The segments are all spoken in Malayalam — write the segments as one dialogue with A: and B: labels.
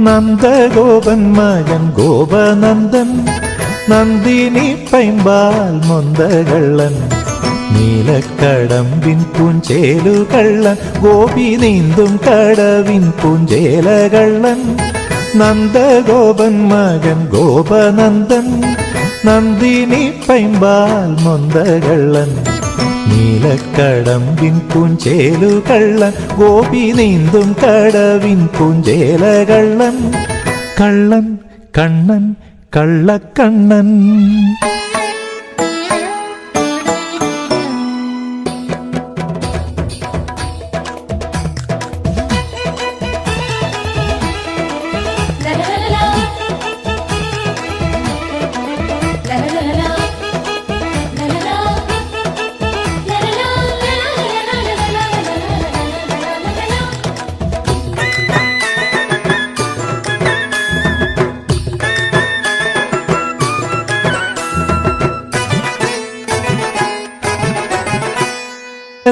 A: നന്ദഗോപൻ മകൻ ഗോപനന്ദൻ, നന്ദിനി പൈമ്പാൽ മൊന്തകള്ളൻ, നീലക്കടമ്പിൻ പൂഞ്ചേലുകള്ളൻ, ഗോപി നീന്തും കടവിൻ പൂഞ്ചേലകള്ളൻ. നന്ദഗോപൻ മകൻ ഗോപനന്ദൻ, നന്ദിനി പൈമ്പാൽ മൊന്തകള്ളൻ, നീലക്കടമ്പിൻ പൂഞ്ചേലുകള്ളൻ, ഗോപി നീന്തും കടവിൻ പൂഞ്ചേലകള്ളൻ. കള്ളൻ കണ്ണൻ കള്ളക്കണ്ണൻ.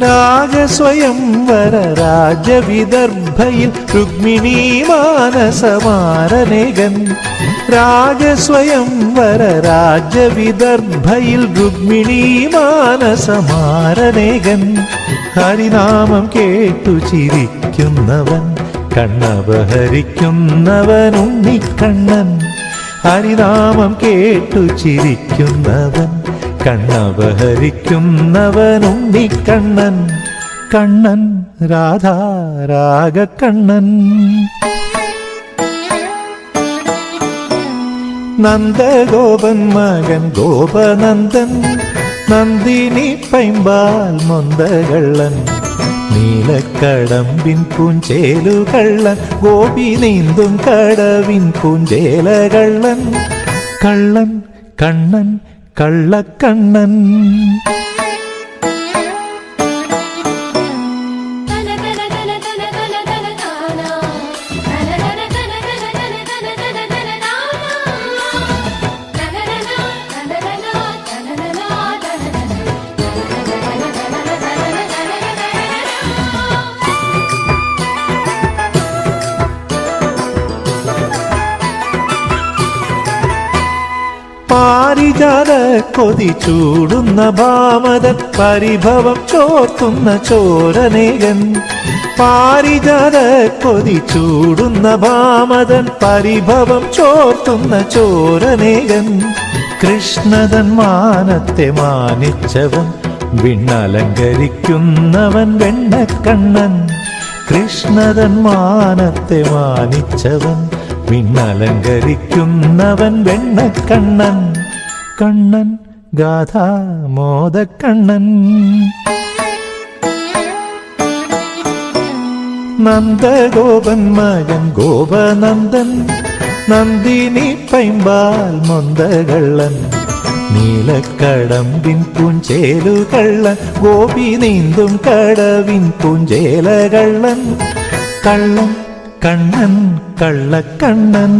A: രാജസ്വയംവര രാജവിദർഭയിൽ രുക്മിണീ മാനസമാരനേകൻ, രാജസ്വയംവര രാജവിദർഭയിൽ രുക്മിണീ മാനസമാരനേകൻ. ഹരിനാമം കേട്ടു ചിരിക്കുന്നവൻ, കണ്ണപഹരിക്കുന്നവൻ ഉണ്ണിക്കണ്ണൻ. ഹരിനാമം കേട്ടു ചിരിക്കുന്നവൻ, കണ്ണപഹരിക്കുന്നവൻ ഉണ്ണിക്കണ്ണൻ. കണ്ണൻ രാധാരാഗക്കണ്ണൻ. നന്ദഗോപൻ മകൻ ഗോപനന്ദൻ, നന്ദിനി പൈമ്പാൽ മൊന്തകള്ളൻ, നീലക്കടമ്പിൻ പൂഞ്ചേലുകള്ളൻ, ഗോപി നീന്തും കടവിൻ പൂഞ്ചേലകള്ളൻ. കള്ളൻ കണ്ണൻ കള്ളക്കണ്ണൻ. പാരിജാത കൊതി ചൂടുന്ന ഭാമതൻ, പരിഭവം ചോർത്തുന്ന ചോരനേകൻ. പാരിജാത കൊതി ചൂടുന്ന ഭാമതൻ, പരിഭവം ചോർത്തുന്ന ചോരനേകൻ. കൃഷ്ണതൻ മാനത്തെ മാനിച്ചവൻ, വിണ്ണലങ്കരിക്കുന്നവൻ വെണ്ണക്കണ്ണൻ. കൃഷ്ണതൻ മാനത്തെ മാനിച്ചവൻ, വിണ്ണലങ്കരിക്കുന്നവൻ വെണ്ണക്കണ്ണൻ. കണ്ണൻ ഗാഥാമോദക്കണ്ണൻ. നന്ദഗോപൻ മകൻ ഗോപനന്ദൻ, നന്ദിനി പൈമ്പാൽ മൊന്തകള്ളൻ, നീലക്കടമ്പിൻ പൂഞ്ചേലുകള്ളൻ, ഗോപി നീന്തും കടവിൻ പൂഞ്ചേലകള്ളൻ. കള്ളൻ കണ്ണൻ കള്ളക്കണ്ണൻ.